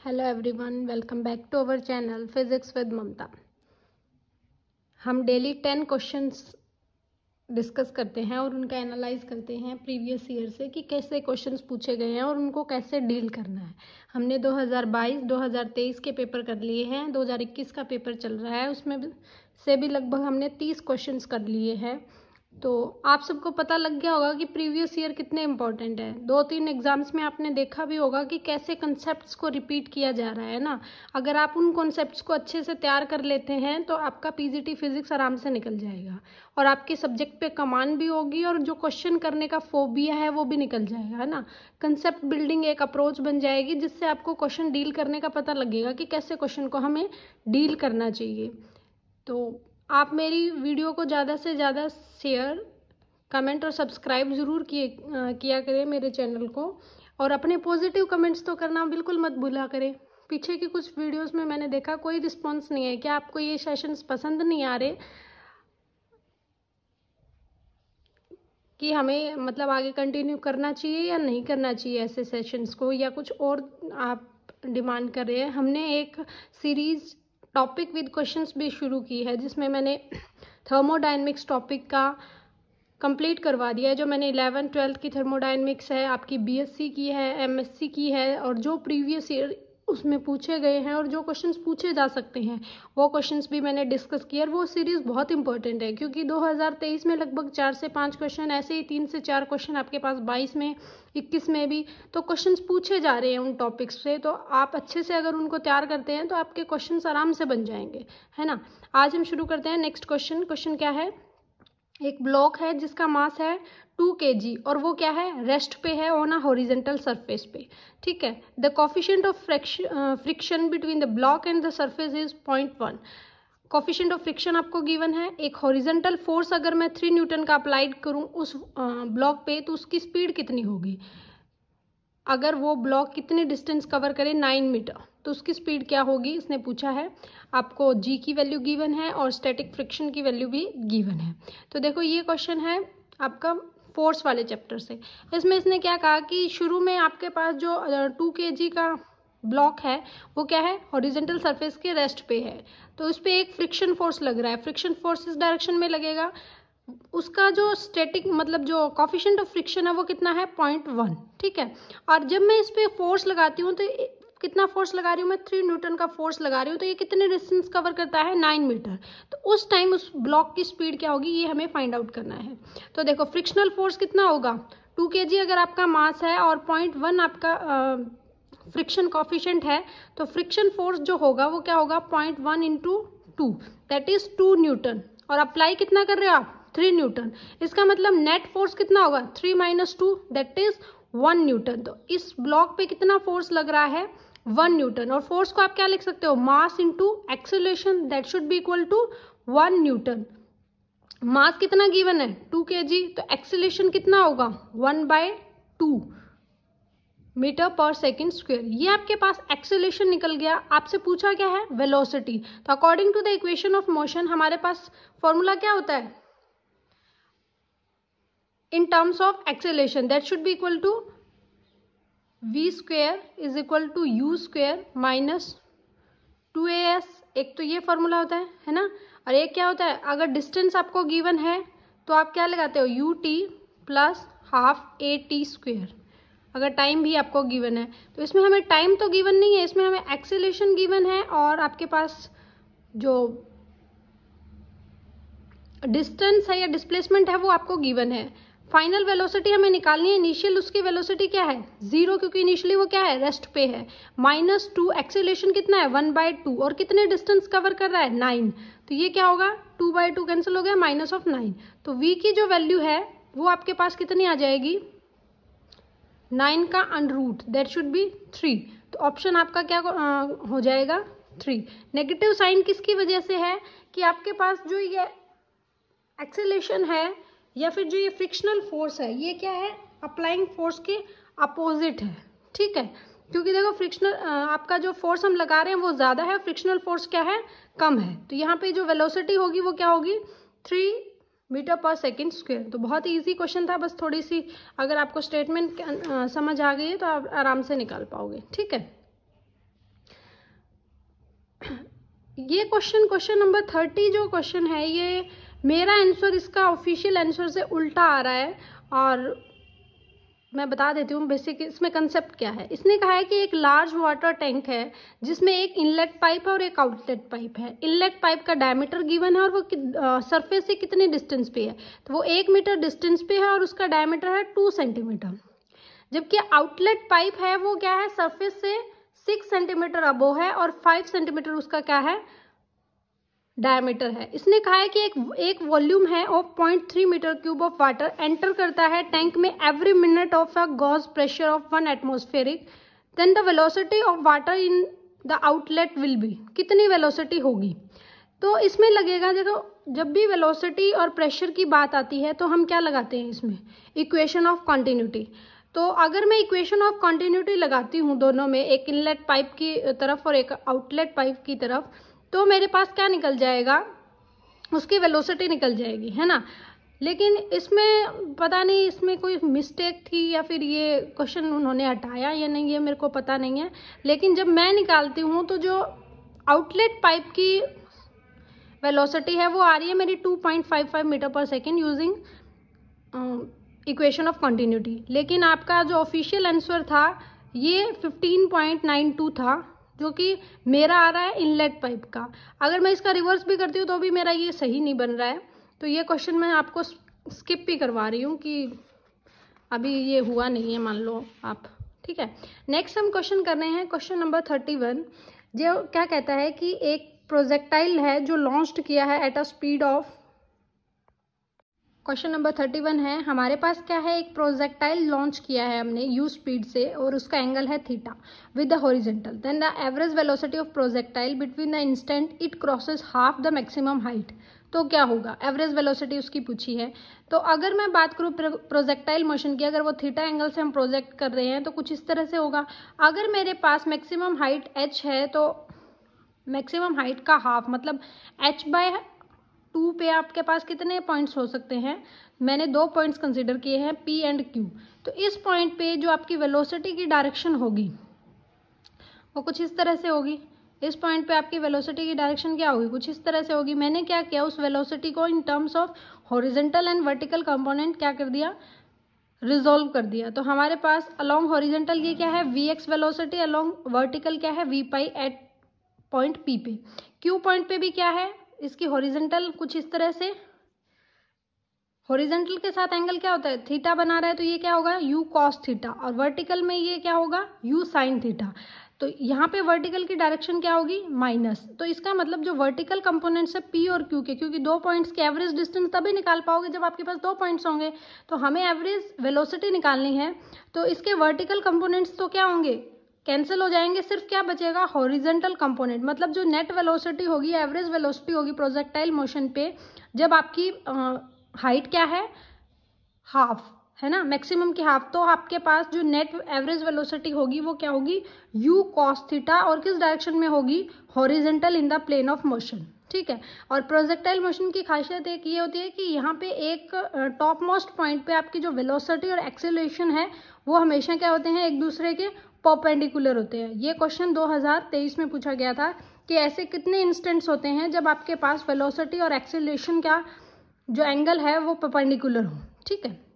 Hello everyone, welcome back to our channel physics with Mamta. हम daily 10 questions discuss करते हैं और उनका एनालाइज करते हैं प्रीवियस ईयर से कि कैसे क्वेश्चंस पूछे गए हैं और उनको कैसे डील करना है। हमने 2022, 2023 के पेपर कर लिए हैं, 2021 का पेपर चल रहा है, उसमें से भी लगभग हमने 30 क्वेश्चंस कर लिए हैं। तो आप सबको पता लग गया होगा कि प्रीवियस ईयर कितने इंपॉर्टेंट है। 2-3 एग्जाम्स में आपने देखा भी होगा कि कैसे कंसेप्ट्स को रिपीट किया जा रहा है ना। अगर आप उन कॉन्सेप्ट्स को अच्छे से तैयार कर लेते हैं तो आपका पीजीटी फिजिक्स आराम से निकल जाएगा और आपके सब्जेक्ट पे कमांड भी होगी और जो क्वेश्चन करने का फोबिया है वो भी निकल जाएगा, है ना। कंसेप्ट बिल्डिंग एक अप्रोच बन जाएगी जिससे आपको क्वेश्चन डील करने का पता लगेगा कि कैसे क्वेश्चन को हमें डील करना चाहिए। तो आप मेरी वीडियो को ज़्यादा से ज़्यादा शेयर, कमेंट और सब्सक्राइब ज़रूर किया करें मेरे चैनल को, और अपने पॉजिटिव कमेंट्स तो करना बिल्कुल मत भूला करें। पीछे की कुछ वीडियोस में मैंने देखा कोई रिस्पॉन्स नहीं है। क्या आपको ये सेशंस पसंद नहीं आ रहे कि हमें मतलब आगे कंटिन्यू करना चाहिए या नहीं करना चाहिए ऐसे सेशंस को, या कुछ और आप डिमांड कर रहे हैं? हमने एक सीरीज़ टॉपिक विद क्वेश्चंस भी शुरू की है जिसमें मैंने थर्मोडायनेमिक्स टॉपिक का कंप्लीट करवा दिया है। जो मैंने 11th-12th की थर्मोडायनेमिक्स है, आपकी बीएससी की है, एमएससी की है, और जो प्रीवियस ईयर उसमें पूछे गए हैं और जो क्वेश्चंस पूछे जा सकते हैं वो क्वेश्चंस भी मैंने डिस्कस किया। और वो सीरीज़ बहुत इंपॉर्टेंट है क्योंकि 2023 में लगभग 4 से 5 क्वेश्चन, ऐसे ही 3 से 4 क्वेश्चन आपके पास 22 में, 21 में भी तो क्वेश्चंस पूछे जा रहे हैं उन टॉपिक्स से। तो आप अच्छे से अगर उनको तैयार करते हैं तो आपके क्वेश्चंस आराम से बन जाएंगे, है ना। आज हम शुरू करते हैं नेक्स्ट क्वेश्चन। क्वेश्चन क्या है? एक ब्लॉक है जिसका मास है 2 kg और वो क्या है, रेस्ट पे है ऑन अ हॉरिजेंटल सरफेस पे, ठीक है। The coefficient of friction between the block and the surface is 0.1। Coefficient of friction आपको गिवन है। एक हॉरिजेंटल फोर्स अगर मैं 3 न्यूटन का अप्लाइड करूं उस ब्लॉक पे तो उसकी स्पीड कितनी होगी? अगर वो ब्लॉक कितनी डिस्टेंस कवर करे, 9 मीटर, तो उसकी स्पीड क्या होगी, इसने पूछा है। आपको जी की वैल्यू गिवन है और स्टैटिक फ्रिक्शन की वैल्यू भी गिवन है। तो देखो ये क्वेश्चन है आपका फोर्स वाले चैप्टर से। इसमें इसने क्या कहा कि शुरू में आपके पास जो 2 kg का ब्लॉक है वो क्या है, हॉरिजेंटल सरफेस के रेस्ट पे है, तो उस पर एक फ्रिक्शन फोर्स लग रहा है। फ्रिक्शन फोर्स इस डायरेक्शन में लगेगा। उसका जो स्टैटिक मतलब जो कोफिशिएंट ऑफ फ्रिक्शन है वो कितना है, 0.1, ठीक है। और जब मैं इस पर फोर्स लगाती हूँ तो कितना फोर्स लगा रही हूँ मैं, 3 न्यूटन का फोर्स लगा रही हूँ, तो ये कितने डिस्टेंस कवर करता है, 9 मीटर। तो उस टाइम उस ब्लॉक की स्पीड क्या होगी ये हमें फाइंड आउट करना है। तो देखो फ्रिक्शनल फोर्स कितना होगा, 2 kg अगर आपका मास है और 0.1 आपका फ्रिक्शन कोफिशिएंट है, तो फ्रिक्शन फोर्स जो होगा वो क्या होगा, 0.1 इंटू 2, दैट इज 2 न्यूटन। और अप्लाई कितना कर रहे हो आप, 3 न्यूटन। इसका मतलब नेट फोर्स कितना होगा, 3 - 2 दैट इज 1 न्यूटन। तो इस ब्लॉक पे कितना फोर्स लग रहा है, 1 न्यूटन। और फोर्स को आप क्या लिख सकते हो, mass into acceleration, that should be equal to 1 newton. Mass कितना गिवन है, 2 kg, तो एक्सेलरेशन कितना होगा, 1/2 मीटर पर सेकेंड स्क्वायर। ये आपके पास एक्सेलरेशन निकल गया। आपसे पूछा क्या है, वेलोसिटी। तो according to the equation of motion हमारे पास फॉर्मूला क्या होता है in terms of acceleration, that should be equal to v square is equal to u square minus 2as। एक तो ये फॉर्मूला होता है ना। और एक क्या होता है, अगर डिस्टेंस आपको गिवन है तो आप क्या लगाते हो, ut plus half at square. अगर टाइम भी आपको गिवन है तो इसमें हमें टाइम तो गिवन नहीं है, इसमें हमें एक्सेलरेशन गिवन है और आपके पास जो डिस्टेंस है या डिस्प्लेसमेंट है वो आपको गिवन है। फाइनल वेलोसिटी हमें निकालनी है। इनिशियल उसकी वेलोसिटी क्या है, 0, क्योंकि इनिशियली वो क्या है, रेस्ट पे है। -2, एक्सेलरेशन कितना है, 1/2, और कितने डिस्टेंस कवर कर रहा है, 9। तो ये क्या होगा, 2/2 कैंसिल हो गया, -9। तो v की जो वैल्यू है वो आपके पास कितनी आ जाएगी, 9 का अंडररूट, दैट शुड बी 3। तो ऑप्शन आपका क्या हो जाएगा, 3। नेगेटिव साइन किसकी वजह से है कि आपके पास जो ये एक्सेलरेशन है या फिर जो ये फ्रिक्शनल फोर्स है ये क्या है, अप्लाइंग फोर्स के अपोजिट है, ठीक है। क्योंकि देखो फ्रिक्शनल आपका जो फोर्स हम लगा रहे हैं वो ज़्यादा है, फ्रिक्शनल फोर्स क्या है, कम है। तो यहाँ पे जो वेलोसिटी होगी वो क्या होगी, 3 मीटर पर सेकेंड स्क्वायर। तो बहुत इजी क्वेश्चन था, बस थोड़ी सी अगर आपको स्टेटमेंट समझ आ गई है तो आप आराम से निकाल पाओगे, ठीक है। ये क्वेश्चन नंबर 30 जो क्वेश्चन है, ये मेरा आंसर इसका ऑफिशियल आंसर से उल्टा आ रहा है। और मैं बता देती हूँ बेसिक इसमें कंसेप्ट क्या है। इसने कहा है कि एक लार्ज वाटर टैंक है जिसमें एक इनलेट पाइप है और एक आउटलेट पाइप है। इनलेट पाइप का डायमीटर गिवन है और वो सरफेस से कितनी डिस्टेंस पे है, तो वो 1 मीटर डिस्टेंस पे है और उसका डायमीटर है 2 सेंटीमीटर। जबकि आउटलेट पाइप है वो क्या है, सरफेस से 6 सेंटीमीटर अबो है और 5 सेंटीमीटर उसका क्या है, डायमीटर है। इसने कहा है कि एक वॉल्यूम है of 0.3 metre cube of water enter करता है टैंक में every minute of a gauge pressure of 1 atmospheric, then the velocity of water in the outlet will be, कितनी वेलोसिटी होगी। तो इसमें लगेगा, देखो जब भी वेलोसिटी और प्रेशर की बात आती है तो हम क्या लगाते हैं इसमें, इक्वेशन ऑफ कॉन्टिन्यूटी। तो अगर मैं इक्वेशन ऑफ कॉन्टिन्यूटी लगाती हूँ दोनों में, एक इनलेट पाइप की तरफ और एक आउटलेट पाइप की तरफ, तो मेरे पास क्या निकल जाएगा, उसकी वेलोसिटी निकल जाएगी, है ना। लेकिन इसमें पता नहीं इसमें कोई मिस्टेक थी या फिर ये क्वेश्चन उन्होंने हटाया या नहीं, ये मेरे को पता नहीं है। लेकिन जब मैं निकालती हूँ तो जो आउटलेट पाइप की वेलोसिटी है वो आ रही है मेरी 2.55 metre per second using equation of continuity. लेकिन आपका जो ऑफिशियल आंसर था ये 15.92 था, जो कि मेरा आ रहा है इनलेट पाइप का। अगर मैं इसका रिवर्स भी करती हूँ तो भी मेरा ये सही नहीं बन रहा है। तो ये क्वेश्चन मैं आपको स्किप भी करवा रही हूँ कि अभी ये हुआ नहीं है, मान लो आप, ठीक है। नेक्स्ट हम क्वेश्चन कर रहे हैं क्वेश्चन नंबर 31, जो क्या कहता है कि एक प्रोजेक्टाइल है जो लॉन्च्ड किया है at a speed of, question number 31 है, हमारे पास क्या है, एक प्रोजेक्टाइल लॉन्च किया है हमने यू स्पीड से और उसका एंगल है theta with the horizontal, then the average velocity of projectile between the instant it crosses half the maximum height. तो क्या होगा, एवरेज वेलोसिटी उसकी पूछी है। तो अगर मैं बात करूँ प्रोजेक्टाइल मोशन की, अगर वो थीटा एंगल से हम प्रोजेक्ट कर रहे हैं तो कुछ इस तरह से होगा। अगर मेरे पास मैक्सिमम हाइट h है तो मैक्सिमम हाइट का हाफ मतलब h/2 पे आपके पास कितने पॉइंट्स हो सकते हैं, मैंने 2 पॉइंट्स कंसीडर किए हैं P एंड Q। तो इस पॉइंट पे जो आपकी वेलोसिटी की डायरेक्शन होगी वो कुछ इस तरह से होगी। इस पॉइंट पे आपकी वेलोसिटी की डायरेक्शन क्या होगी, कुछ इस तरह से होगी। मैंने क्या किया, उस वेलोसिटी को इन terms of horizontal and vertical component क्या कर दिया, रिजोल्व कर दिया। तो हमारे पास अलोंग हॉरिजेंटल ये क्या है Vx वेलोसिटी, अलोंग वर्टिकल क्या है Vπ एट पॉइंट P पे। Q पॉइंट पे भी क्या है, इसकी हॉरिजेंटल कुछ इस तरह से, हॉरिजेंटल के साथ एंगल क्या होता है, थीटा बना रहा है, तो ये क्या होगा U cos थीटा, और वर्टिकल में ये क्या होगा U sin थीटा। तो यहाँ पे वर्टिकल की डायरेक्शन क्या होगी, माइनस। तो इसका मतलब जो वर्टिकल कंपोनेंट्स है P और Q के, क्योंकि 2 पॉइंट्स के एवरेज डिस्टेंस तभी निकाल पाओगे जब आपके पास 2 पॉइंट्स होंगे। तो हमें एवरेज वेलोसिटी निकालनी है, तो इसके वर्टिकल कंपोनेंट्स तो क्या होंगे, कैंसिल हो जाएंगे, सिर्फ क्या बचेगा, हॉरिजेंटल कंपोनेंट। मतलब जो नेट वेलोसिटी होगी, एवरेज वेलोसिटी होगी प्रोजेक्टाइल मोशन पे, जब आपकी हाइट क्या है, हाफ है ना, मैक्सिमम की हाफ, तो आपके पास जो नेट एवरेज वेलोसिटी होगी वो क्या होगी, U cos थीटा, और किस डायरेक्शन में होगी, horizontal in the plane of motion, ठीक है। और प्रोजेक्टाइल मोशन की खासियत एक ये होती है कि यहाँ पे एक टॉप मोस्ट पॉइंट पे आपकी जो वेलोसिटी और एक्सेलरेशन है वो हमेशा क्या होते हैं, एक दूसरे के परपेंडिकुलर होते हैं। ये क्वेश्चन 2023 में पूछा गया था कि ऐसे कितने इंस्टेंट्स होते हैं जब आपके पास वेलोसिटी और एक्सेलरेशन का जो एंगल है वो परपेंडिकुलर हो, ठीक है।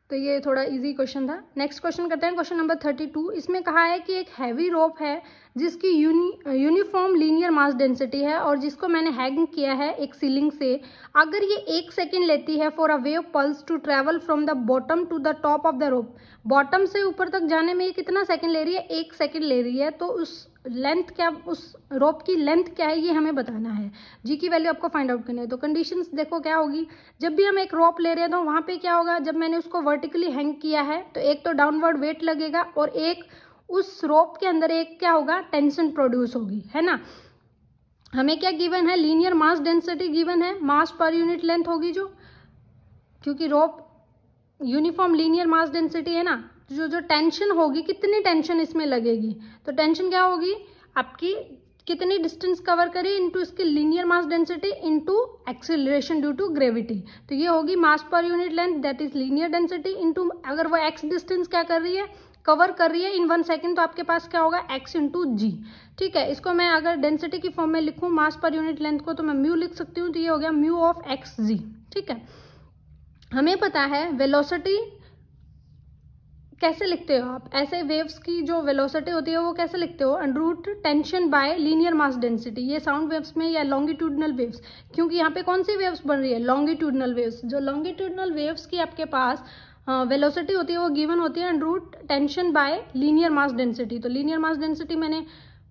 तो ये थोड़ा इजी क्वेश्चन था। नेक्स्ट क्वेश्चन करते हैं क्वेश्चन नंबर 32। इसमें कहा है कि एक हैवी रोप है जिसकी यूनिफॉर्म लीनियर मास डेंसिटी है और जिसको मैंने हैंग किया है एक सीलिंग से। अगर ये 1 सेकेंड लेती है for a wave pulse to travel from the bottom to the top of the rope, bottom से ऊपर तक जाने में ये कितना सेकेंड ले रही है, 1 सेकेंड ले रही है। तो उस लेंथ क्या, उस रोप की लेंथ क्या है, ये हमें बताना है। जी की वैल्यू आपको फाइंड आउट करनी है। तो कंडीशंस देखो क्या होगी, जब भी हम एक रोप ले रहे हैं तो वहाँ पे क्या होगा, जब मैंने उसको वर्टिकली हैंग किया है तो एक तो डाउनवर्ड वेट लगेगा और एक उस रोप के अंदर एक क्या होगा, टेंशन प्रोड्यूस होगी, है ना। हमें क्या गिवन है, लीनियर मास डेंसिटी गिवन है, मास पर यूनिट लेंथ होगी जो, क्योंकि रोप यूनिफॉर्म लीनियर मास डेंसिटी है ना, जो टेंशन होगी, कितनी टेंशन इसमें लगेगी, तो टेंशन क्या होगी आपकी, कितनी डिस्टेंस कवर करी इनटू इसकी linear mass density into acceleration due to gravity. तो ये होगी mass per unit length that is linear density into, अगर वो एक्स डिस्टेंस क्या कर रही है, कवर कर रही है इन 1 सेकेंड, तो आपके पास क्या होगा x इंटू जी। ठीक है, इसको मैं अगर डेंसिटी की फॉर्म में लिखूं मास पर यूनिट लेंथ को, तो मैं म्यू लिख सकती हूँ, तो ये हो गया म्यू ऑफ एक्स जी। ठीक है, हमें पता है वेलोसिटी कैसे लिखते हो आप, ऐसे वेव्स की जो वेलोसिटी होती है वो कैसे लिखते हो, under root tension by linear mass density. ये साउंड वेव्स में या लॉन्गिट्यूडनल वेव्स, क्योंकि यहाँ पे कौन सी वेव्स बन रही है, लॉन्गिट्यूडनल वेव्स। जो लॉन्गिट्यूडनल वेव्स की आपके पास वेलोसिटी होती है वो गिवन होती है under root tension by linear mass density. तो लीनियर मास डेंसिटी मैंने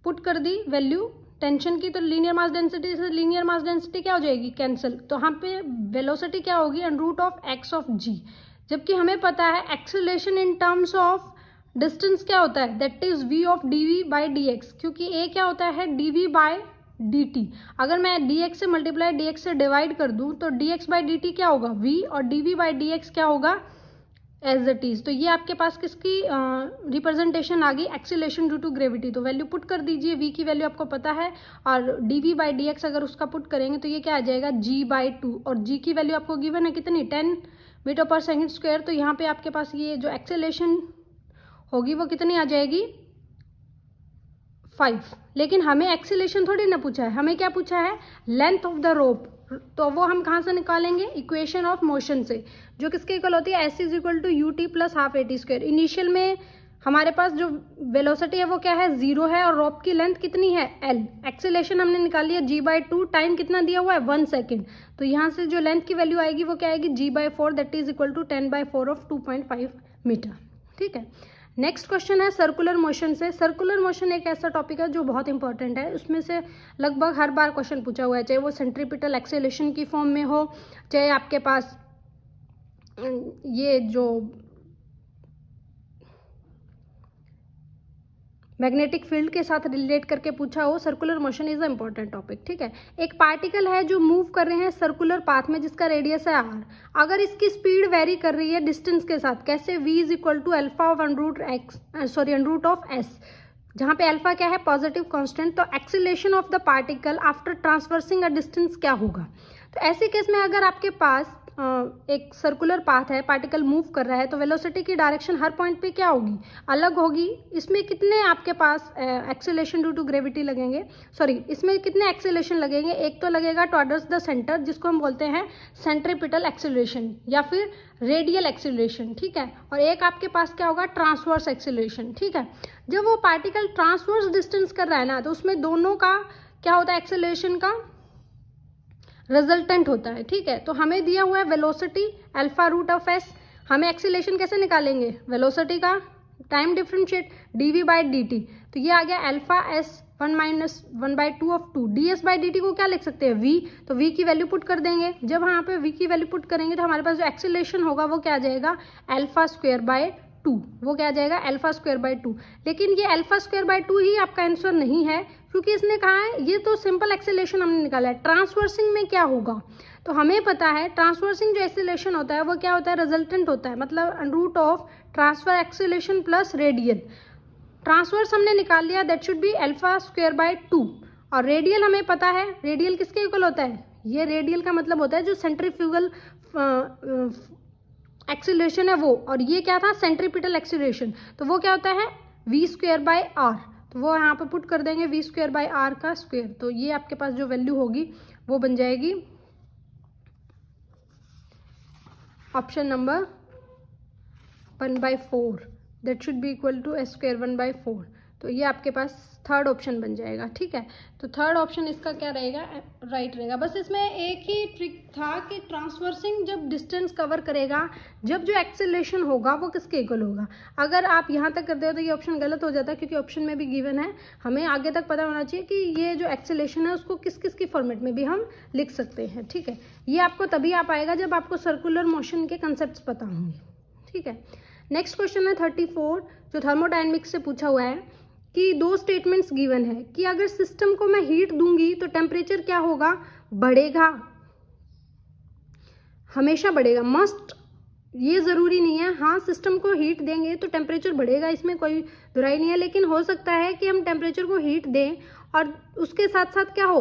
पुट कर दी वैल्यू टेंशन की, तो लीनियर मास डेंसिटी से लीनियर मास डेंसिटी क्या हो जाएगी, कैंसिल। तो यहाँ पे वेलोसिटी क्या होगी, under root of x of g. जबकि हमें पता है acceleration in terms of distance क्या होता है, that is v of dv by dx, क्योंकि a क्या होता है dv बाय dt। अगर मैं dx से मल्टीप्लाई dx से डिवाइड कर दूं तो dx बाई dt क्या होगा v, और dv बाई dx क्या होगा एज इट इज। तो ये आपके पास किसकी रिप्रेजेंटेशन आ गई, एक्सीलरेशन ड्यू टू ग्रेविटी। तो वैल्यू पुट कर दीजिए, v की वैल्यू आपको पता है, और dv बाई dx अगर उसका पुट करेंगे तो ये क्या आ जाएगा g बाई 2, और g की वैल्यू आपको गिवन है कितनी 10 मीटर पर सेकंड स्क्वायर। तो यहाँ पे आपके पास ये जो एक्सेलरेशन होगी वो कितनी आ जाएगी 5। लेकिन हमें एक्सेलरेशन थोड़ी ना पूछा है, हमें क्या पूछा है, लेंथ ऑफ द रोप। तो वो हम कहाँ से निकालेंगे, इक्वेशन ऑफ मोशन से, जो किसके इक्वल होती है s is equal to u t plus half a t square. Initial में हमारे पास जो वेलोसिटी है वो क्या है 0 है, और रोप की लेंथ कितनी है l। एक्सेलरेशन हमने निकाल लिया g बाई 2, टाइम कितना दिया हुआ है 1 सेकेंड। तो यहाँ से जो लेंथ की वैल्यू आएगी वो क्या आएगी g by 4, that is equal to 10 by 4 of 2.5 metre. ठीक है, नेक्स्ट क्वेश्चन है सर्कुलर मोशन से। सर्कुलर मोशन एक ऐसा टॉपिक है जो बहुत इंपॉर्टेंट है, उसमें से लगभग हर बार क्वेश्चन पूछा हुआ है, चाहे वो सेंट्रीपिटल एक्सेलरेशन की फॉर्म में हो, चाहे आपके पास ये जो मैग्नेटिक फील्ड के साथ रिलेट करके पूछा हो। Circular motion is a important topic. ठीक है, एक पार्टिकल है जो मूव कर रहे हैं सर्कुलर पाथ में, जिसका रेडियस है r। अगर इसकी स्पीड वेरी कर रही है डिस्टेंस के साथ, कैसे, v is equal to alpha of under root of s, जहाँ पे अल्फा क्या है पॉजिटिव कांस्टेंट। तो acceleration of the particle after transversing a distance क्या होगा। तो ऐसे केस में अगर आपके पास एक सर्कुलर पाथ है, पार्टिकल मूव कर रहा है, तो वेलोसिटी की डायरेक्शन हर पॉइंट पे क्या होगी, अलग होगी। इसमें कितने आपके पास एक्सेलरेशन ड्यू टू ग्रेविटी लगेंगे, सॉरी इसमें कितने एक्सेलरेशन लगेंगे, एक तो लगेगा टुवर्ड्स द सेंटर जिसको हम बोलते हैं सेंट्रीपिटल एक्सेलरेशन या फिर रेडियल एक्सेलरेशन। ठीक है, और एक आपके पास क्या होगा ट्रांसवर्स एक्सेलरेशन। ठीक है, जब वो पार्टिकल ट्रांसवर्स डिस्टेंस कर रहा है ना, तो उसमें दोनों का क्या होता है, एक्सेलरेशन का रिजल्टेंट होता है। ठीक है, तो हमें दिया हुआ है velocity alpha root of s, हमें एक्सीलरेशन कैसे निकालेंगे, वेलोसिटी का time differentiate dv by dt। तो ये आ गया alpha s 1 minus 1 by 2 of 2, ds by dt को क्या लिख सकते हैं v, तो v की वैल्यू पुट कर देंगे। जब यहाँ पे v की वैल्यू पुट करेंगे तो हमारे पास जो एक्सीलरेशन होगा वो क्या आ जाएगा अल्फा स्क्वायर बाय 2, वो क्या आ जाएगा अल्फा स्क्वायर बाय 2। लेकिन ये अल्फा स्क्वायर बाय 2 ही आपका आंसर नहीं है, क्योंकि इसने कहा है ये तो सिंपल एक्सेलरेशन हमने निकाला है, ट्रांसवर्सिंग में क्या होगा। तो हमें पता है ट्रांसवर्सिंग जो एक्सेलरेशन होता है वो क्या होता है, रिजल्टेंट होता है, मतलब root of transfer acceleration plus radial. Transverse हमने निकाल लिया, that should be alpha square by 2, और रेडियल हमें पता है, रेडियल किसके इक्वल होता है, ये रेडियल का मतलब होता है जो सेंट्रीफ्यूगल एक्सेलरेशन है वो, और ये क्या था सेंट्रीपिटल एक्सेलरेशन, तो वो क्या होता है v स्क्वायर बाय r। तो वो यहाँ पे पुट कर देंगे v स्क्वायर बाय r का स्क्वायर। तो ये आपके पास जो वैल्यू होगी वो बन जाएगी option number 1/4, that should be equal to s square 1/4। तो ये आपके पास थर्ड ऑप्शन बन जाएगा। ठीक है, तो थर्ड ऑप्शन इसका क्या रहेगा, राइट रहेगा। बस इसमें एक ही ट्रिक था कि ट्रांसवर्सिंग जब डिस्टेंस कवर करेगा, जब जो एक्सेलरेशन होगा वो किसके इक्वल होगा। अगर आप यहाँ तक करते हो तो ये ऑप्शन गलत हो जाता है, क्योंकि ऑप्शन में भी गिवन है, हमें आगे तक पता होना चाहिए कि ये जो एक्सेलरेशन है उसको किस किस की फॉर्मेट में भी हम लिख सकते हैं। ठीक है, ये आपको तभी आ पाएगा जब आपको सर्कुलर मोशन के कंसेप्ट पता होंगे। ठीक है, नेक्स्ट क्वेश्चन है 34, जो थर्मोडायनेमिक्स से पूछा हुआ है कि दो स्टेटमेंट्स गिवन है कि अगर सिस्टम को मैं हीट दूंगी तो टेम्परेचर क्या होगा, बढ़ेगा, हमेशा बढ़ेगा, मस्ट, ये जरूरी नहीं है। हाँ, सिस्टम को हीट देंगे तो टेम्परेचर बढ़ेगा, इसमें कोई बुराई नहीं है, लेकिन हो सकता है कि हम टेम्परेचर को हीट दें और उसके साथ साथ क्या हो,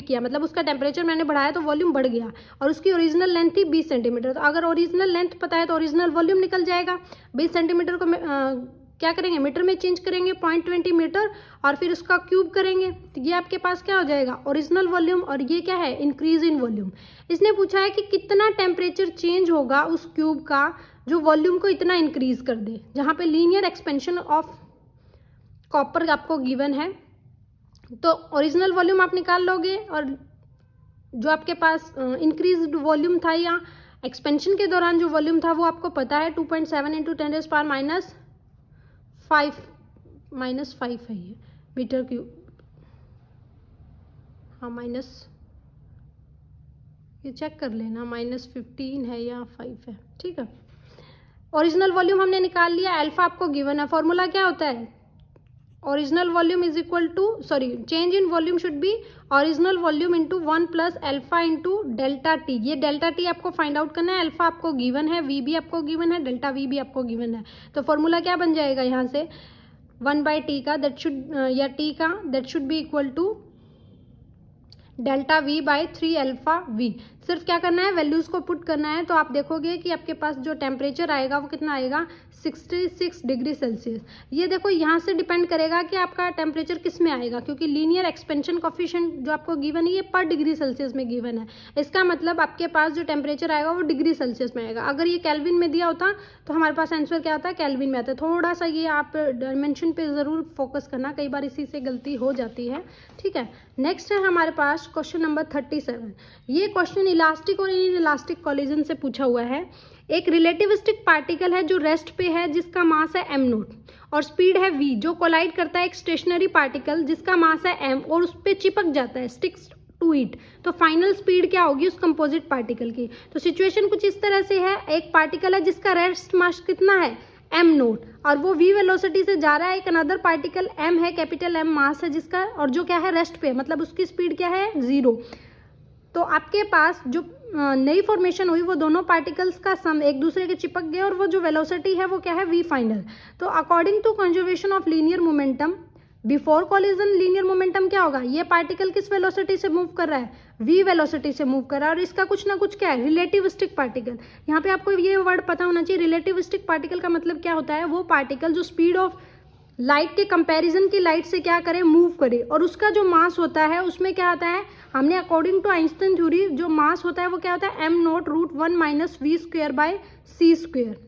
हीट किया, मतलब उसका टेम्परेचर मैंने बढ़ाया तो वॉल्यूम बढ़ गया, और उसकी ओरिजिनल लेंथ थी 20 सेंटीमीटर। तो अगर ओरिजिनल लेंथ पता है तो ओरिजिनल वॉल्यूम निकल जाएगा। 20 सेंटीमीटर को क्या करेंगे, मीटर में चेंज करेंगे 0.20 मीटर, और फिर उसका क्यूब करेंगे, तो ये आपके पास क्या हो जाएगा, ओरिजिनल वॉल्यूम। और ये क्या है, इंक्रीज इन वॉल्यूम। इसने पूछा है कि कितना टेम्परेचर चेंज होगा उस क्यूब का जो वॉल्यूम को इतना इंक्रीज कर दे, जहाँ पे लीनियर एक्सपेंशन ऑफ कॉपर आपको गिवन है। तो ओरिजिनल वॉल्यूम आप निकाल लोगे, और जो आपके पास इंक्रीज वॉल्यूम था या एक्सपेंशन के दौरान जो वॉल्यूम था वो आपको पता है 2.7 × 10⁻⁵ -5 है ये मीटर क्यूब। हाँ माइनस, ये चेक कर लेना, -15 है या 5 है, ठीक है। ओरिजिनल वॉल्यूम हमने निकाल लिया, अल्फा आपको गिवन है। फॉर्मूला क्या होता है, original volume is equal to, sorry, change in volume should be original volume into 1 + alpha into delta t. ये डेल्टा टी आपको फाइंड आउट करना है, अल्फा आपको गिवन है, वी भी आपको गिवन है, डेल्टा वी भी आपको गिवन है। तो फॉर्मूला क्या बन जाएगा यहाँ से, 1/t का दैट शुड, या t का that should be equal to delta v by 3 alpha v. सिर्फ क्या करना है, वैल्यूज को पुट करना है। तो आप देखोगे कि आपके पास जो टेम्परेचर आएगा वो कितना आएगा, 66 डिग्री सेल्सियस। ये देखो यहाँ से डिपेंड करेगा कि आपका टेम्परेचर किस में आएगा, क्योंकि लीनियर एक्सपेंशन कोफिशिएंट जो आपको गिवन है ये पर डिग्री सेल्सियस में गिवन है। इसका मतलब आपके पास जो टेम्परेचर आएगा वो डिग्री सेल्सियस में आएगा। अगर ये केल्विन में दिया होता तो हमारे पास आंसर क्या आता, केल्विन में आता। थोड़ा सा ये आप डायमेंशन पे ज़रूर फोकस करना, कई बार इसी से गलती हो जाती है, ठीक है। नेक्स्ट है हमारे पास क्वेश्चन नंबर 37। ये क्वेश्चन इलास्टिक और इन इलास्टिक कोलिजन से पूछा हुआ है। एक रिलेटिविस्टिक पार्टिकल है जो रेस्ट पे है, जिसका मास है m0 और स्पीड है v, जो कोलाइड करता है एक स्टेशनरी पार्टिकल जिसका मास है m और उस पर चिपक जाता है, स्टिक्स टू इट। तो फाइनल स्पीड क्या होगी उस कंपोजिट पार्टिकल की। तो सिचुएशन कुछ इस तरह से है, एक पार्टिकल है जिसका रेस्ट मास कितना है m नोट, और वो v वेलोसिटी से जा रहा है, एक अनदर पार्टिकल m है, कैपिटल M मास है जिसका, और जो क्या है रेस्ट पे, मतलब उसकी स्पीड क्या है 0। तो आपके पास जो नई फॉर्मेशन हुई वो दोनों पार्टिकल्स का सम एक दूसरे के चिपक गए, और वो जो वेलोसिटी है वो क्या है v फाइनल। तो according to conservation of linear momentum before collision, linear momentum क्या होगा, ये पार्टिकल किस वेलोसिटी से मूव कर रहा है, v वेलोसिटी से मूव कर रहा है, और इसका कुछ ना कुछ क्या है रिलेटिविस्टिक पार्टिकल। यहाँ पे आपको ये वर्ड पता होना चाहिए, रिलेटिविस्टिक पार्टिकल का मतलब क्या होता है, वो पार्टिकल जो स्पीड ऑफ लाइट के कंपैरिजन की लाइट से क्या करे, मूव करे, और उसका जो मास होता है उसमें क्या होता है, हमने अकॉर्डिंग टू आइंस्टाइन थ्योरी जो मास होता है वो क्या होता है m naught root 1 minus v square by c square,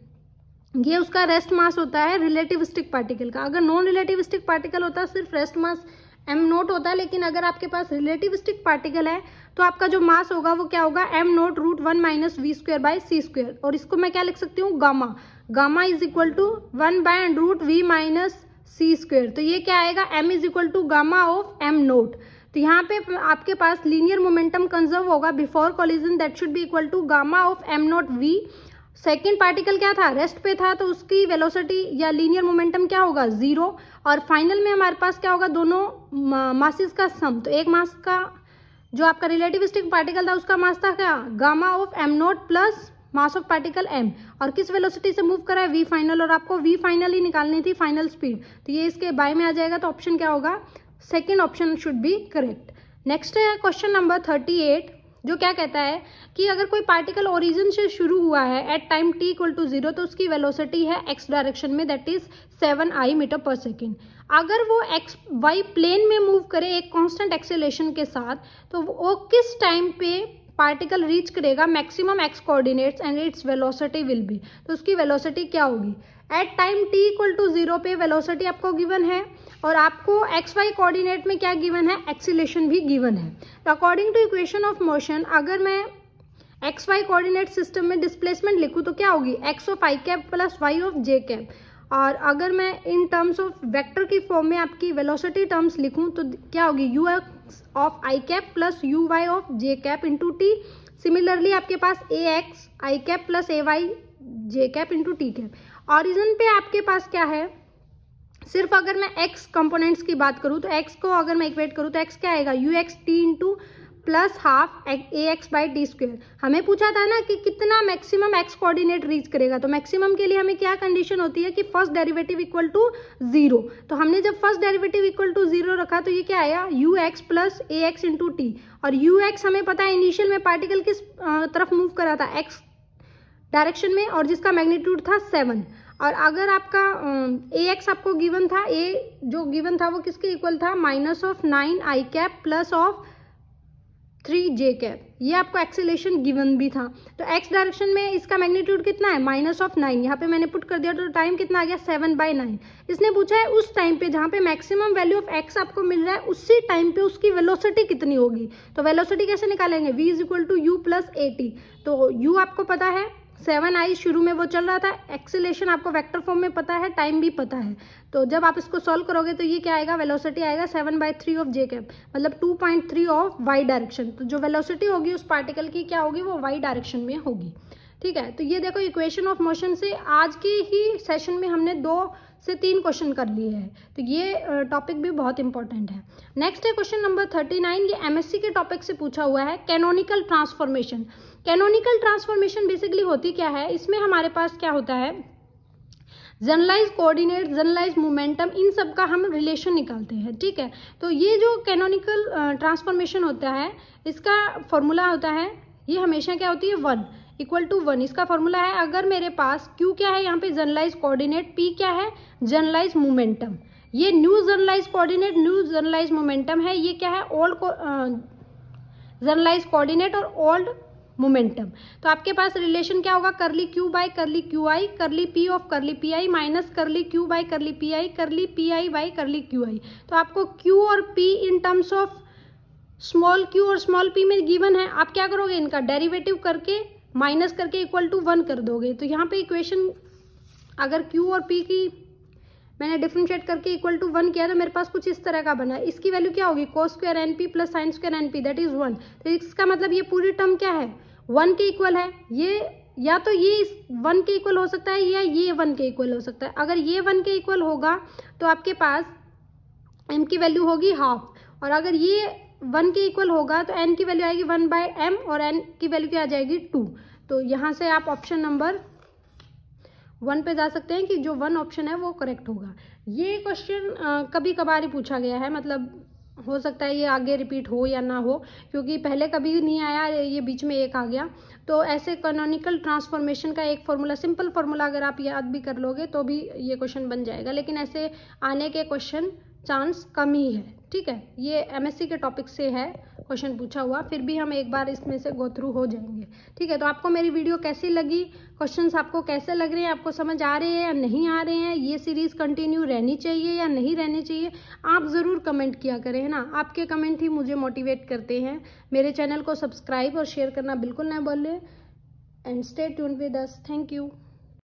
ये उसका रेस्ट मास होता है रिलेटिविस्टिक पार्टिकल का। अगर नॉन रिलेटिविस्टिक पार्टिकल होता है सिर्फ रेस्ट मास m नॉट होता है, लेकिन अगर आपके पास रिलेटिविस्टिक पार्टिकल है तो आपका जो मास होगा वो क्या होगा, m naught root 1 minus v square by c square, और इसको मैं क्या लिख सकती हूँ, gamma, gamma is equal to 1 by root v minus c square. तो ये क्या आएगा, m is equal to gamma of m naught. तो यहाँ पे आपके पास लीनियर मोमेंटम कंजर्व होगा before collision, that should be equal to gamma of m naught v। Second particle क्या था, रेस्ट पे था, तो उसकी वेलोसिटी या लीनियर मोमेंटम क्या होगा 0, और फाइनल में हमारे पास क्या होगा, दोनों मासेस का सम। तो एक मास का जो आपका रिलेटिविस्टिक पार्टिकल था उसका मास था क्या, gamma of m not plus mass of particle m, और किस वेलोसिटी से मूव कर रहा है v फाइनल, और आपको v फाइनल ही निकालनी थी, फाइनल स्पीड। तो ये इसके बाय में आ जाएगा, तो ऑप्शन क्या होगा, second option should be correct. Next है क्वेश्चन नंबर 38, जो क्या कहता है कि अगर कोई पार्टिकल ओरिजिन से शुरू हुआ है at time t equal to 0, तो उसकी वेलोसिटी है x डायरेक्शन में, that is 7i metre per second. अगर वो x y प्लेन में मूव करे एक कांस्टेंट एक्सेलरेशन के साथ, तो वो किस टाइम पे पार्टिकल रीच करेगा maximum x coordinates and its velocity will be, तो उसकी वेलोसिटी क्या होगी। At time t equal to 0 पे वेलोसिटी आपको गिवन है, और आपको एक्स वाई कोऑर्डिनेट में क्या गिवन है, एक्सीलरेशन भी गिवन है। तो according to equation of motion, अगर मैं एक्स वाई कोऑर्डिनेट सिस्टम में डिस्प्लेसमेंट लिखूँ तो क्या होगी, x of i cap plus y of j cap, और अगर मैं इन टर्म्स ऑफ वेक्टर की फॉर्म में आपकी वेलोसिटी टर्म्स लिखूँ तो क्या होगी, u x of i cap plus u y of j cap into t. Similarly आपके पास a x i cap plus a Y J cap into T cap. Origin पे आपके पास क्या है, सिर्फ अगर मैं x कंपोनेंट्स की बात करूँ तो x को अगर मैं इक्वेट करूँ तो x क्या आएगा, you x T into plus half A x by T square. हमें पूछा था ना कि कितना मैक्सिमम x कोऑर्डिनेट रीच करेगा, तो मैक्सिमम के लिए हमें क्या कंडीशन होती है कि फर्स्ट डेरिवेटिव इक्वल टू 0। तो हमने जब फर्स्ट डेरिवेटिव इक्वल टू 0 रखा तो ये क्या आया, you x plus A x into T, और यू एक्स हमें पता है इनिशियल में पार्टिकल किस तरफ मूव कर रहा था, x डायरेक्शन में, और जिसका मैग्नीट्यूड था 7। और अगर आपका ए एक्स आपको गिवन था, ए जो गिवन था वो किसके इक्वल था, minus of 9 I cap plus of 3 J cap, ये आपको एक्सेलरेशन गिवन भी था। तो एक्स डायरेक्शन में इसका मैग्नीट्यूड कितना है, माइनस ऑफ 9, यहाँ पे मैंने पुट कर दिया, तो टाइम कितना आ गया 7/9। इसने पूछा है उस टाइम पे जहाँ पे मैक्सिमम वैल्यू ऑफ एक्स आपको मिल रहा है, उसी टाइम पे उसकी वेलोसिटी कितनी होगी। तो वेलोसिटी कैसे निकालेंगे, v is equal to u plus a t. तो u आपको पता है 7i शुरू में वो चल रहा था, एक्सेलरेशन आपको वेक्टर फॉर्म में पता है, टाइम भी पता है। तो जब आप इसको सॉल्व करोगे तो ये क्या आएगा, वेलोसिटी आएगा 7/3 ऑफ जे कैप, मतलब 2.3 ऑफ वाई डायरेक्शन। तो जो वेलोसिटी होगी उस पार्टिकल की क्या होगी, वो वाई डायरेक्शन में होगी। ठीक है, तो ये देखो इक्वेशन ऑफ मोशन से आज के ही सेशन में हमने 2 से 3 क्वेश्चन कर लिए हैं, तो ये टॉपिक भी बहुत इंपॉर्टेंट है। नेक्स्ट है क्वेश्चन नंबर 39, ये एमएससी के टॉपिक से पूछा हुआ है, canonical transformation. Canonical transformation basically होती क्या है, इसमें हमारे पास क्या होता है, जनरलाइज कोऑर्डिनेट, जनरलाइज मोमेंटम, इन सब का हम रिलेशन निकालते हैं। ठीक है, तो ये जो कैनोनिकल ट्रांसफॉर्मेशन होता है इसका फॉर्मूला होता है, ये हमेशा क्या होती है 1 इक्वल टू 1, इसका फॉर्मूला है अगर मेरे पास Q क्या है यहाँ पे जनरलाइज कोऑर्डिनेट, P क्या है जनरलाइज मोमेंटम, ये new generalise coordinate new generalise momentum है, ये क्या है ओल्ड जनरलाइज कोऑर्डिनेट और ओल्ड मोमेंटम। तो आपके पास रिलेशन क्या होगा, curly Q by curly q i, curly P of curly P i minus curly Q by curly P i, curly P i by curly Q i. तो आपको Q और P in terms of small q और small p में given है, आप क्या करोगे, इनका डेरिवेटिव करके माइनस करके इक्वल टू 1 कर दोगे। तो यहाँ पे इक्वेशन अगर q और p की मैंने डिफरेंशिएट करके इक्वल टू 1 किया तो मेरे पास कुछ इस तरह का बना। इसकी वैल्यू क्या होगी, cos square n p plus sin square n p, that is 1। तो इसका मतलब ये पूरी टर्म क्या है 1 के इक्वल है। ये या तो ये 1 के इक्वल हो सकता है या ये 1 के इक्वल हो सकता है। अगर ये 1 के इक्वल होगा तो आपके पास m की वैल्यू होगी हाफ, और अगर ये 1 के इक्वल होगा तो n की वैल्यू आएगी 1/m और n की वैल्यू क्या आ जाएगी 2। तो यहाँ से आप ऑप्शन नंबर 1 पे जा सकते हैं कि जो 1 ऑप्शन है वो करेक्ट होगा। ये क्वेश्चन कभी कभार ही पूछा गया है, मतलब हो सकता है ये आगे रिपीट हो या ना हो, क्योंकि पहले कभी नहीं आया, ये बीच में एक आ गया। तो ऐसे कैनोनिकल ट्रांसफॉर्मेशन का एक फॉर्मूला, सिंपल फॉर्मूला अगर आप याद भी कर लोगे तो भी ये क्वेश्चन बन जाएगा, लेकिन ऐसे आने के क्वेश्चन चांस कम ही है। ठीक है, ये एमएससी के टॉपिक से है क्वेश्चन पूछा हुआ, फिर भी हम एक बार इसमें से गो थ्रू हो जाएंगे। ठीक है, तो आपको मेरी वीडियो कैसी लगी, क्वेश्चंस आपको कैसे लग रहे हैं, आपको समझ आ रहे हैं या नहीं आ रहे हैं, ये सीरीज कंटिन्यू रहनी चाहिए या नहीं रहनी चाहिए, आप ज़रूर कमेंट किया करें, है ना। आपके कमेंट ही मुझे मोटिवेट करते हैं। मेरे चैनल को सब्सक्राइब और शेयर करना बिल्कुल ना भूलें, and stay tuned with us. Thank you.